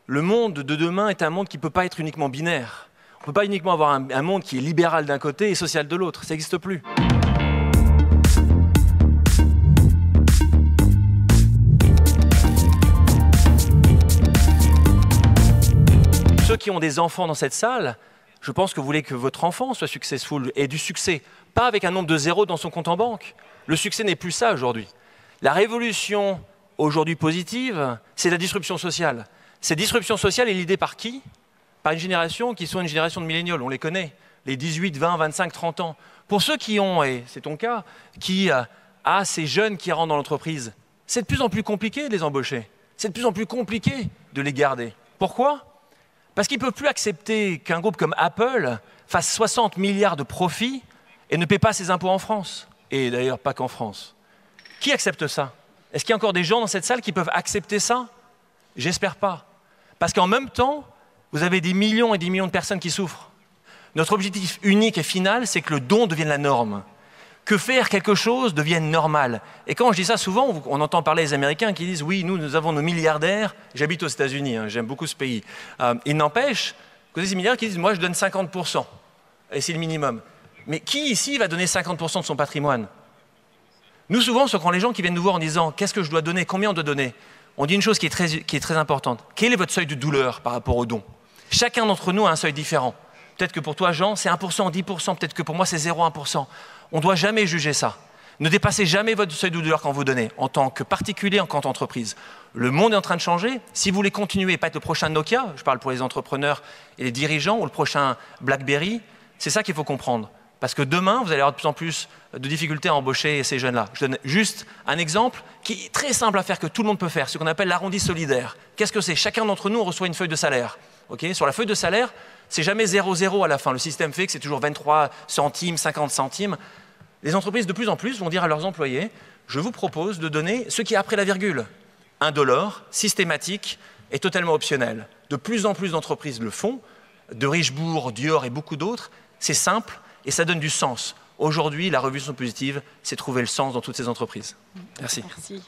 Le monde de demain est un monde qui ne peut pas être uniquement binaire. On ne peut pas uniquement avoir un monde qui est libéral d'un côté et social de l'autre. Ça n'existe plus. Ceux qui ont des enfants dans cette salle, je pense que vous voulez que votre enfant soit successful et du succès, pas avec un nombre de zéros dans son compte en banque. Le succès n'est plus ça aujourd'hui. La révolution aujourd'hui positive, c'est la disruption sociale. Cette disruption sociale est l'idée par qui? Par une génération qui sont une génération de milléniaux, on les connaît, les 18, 20, 25, 30 ans. Pour ceux qui ont, et c'est ton cas, qui a ces jeunes qui rentrent dans l'entreprise, c'est de plus en plus compliqué de les embaucher. C'est de plus en plus compliqué de les garder. Pourquoi? Parce qu'ils ne peuvent plus accepter qu'un groupe comme Apple fasse 60 milliards de profits et ne paie pas ses impôts en France. Et d'ailleurs, pas qu'en France. Qui accepte ça? Est-ce qu'il y a encore des gens dans cette salle qui peuvent accepter ça? J'espère pas. Parce qu'en même temps, vous avez des millions et des millions de personnes qui souffrent. Notre objectif unique et final, c'est que le don devienne la norme. Que faire quelque chose devienne normal. Et quand je dis ça, souvent, on entend parler des Américains qui disent « Oui, nous avons nos milliardaires. » J'habite aux États-Unis, j'aime beaucoup ce pays. Il n'empêche que ces milliardaires qui disent « Moi, je donne 50%. » Et c'est le minimum. Mais qui ici va donner 50% de son patrimoine? Nous, souvent, quand les gens qui viennent nous voir en disant « Qu'est-ce que je dois donner? Combien on doit donner ?» On dit une chose qui est très importante. Quel est votre seuil de douleur par rapport au don? Chacun d'entre nous a un seuil différent. Peut-être que pour toi, Jean, c'est 1%, 10%. Peut-être que pour moi, c'est 0,1%. On ne doit jamais juger ça. Ne dépassez jamais votre seuil de douleur quand vous donnez, en tant que particulier, en tant qu'entreprise. Le monde est en train de changer. Si vous voulez continuer et pas être le prochain Nokia, je parle pour les entrepreneurs et les dirigeants, ou le prochain BlackBerry, c'est ça qu'il faut comprendre. Parce que demain, vous allez avoir de plus en plus de difficultés à embaucher ces jeunes-là. Je donne juste un exemple qui est très simple à faire, que tout le monde peut faire, ce qu'on appelle l'arrondi solidaire. Qu'est-ce que c'est? Chacun d'entre nous reçoit une feuille de salaire. Okay? Sur la feuille de salaire, c'est jamais 0,0 à la fin. Le système fait que c'est toujours 23 centimes, 50 centimes. Les entreprises, de plus en plus, vont dire à leurs employés « Je vous propose de donner ce qui est après la virgule. $1, systématique et totalement optionnel. » De plus en plus d'entreprises le font, de Richebourg, Dior et beaucoup d'autres. C'est simple et ça donne du sens. Aujourd'hui, la révolution positive, c'est trouver le sens dans toutes ces entreprises. Merci. Merci.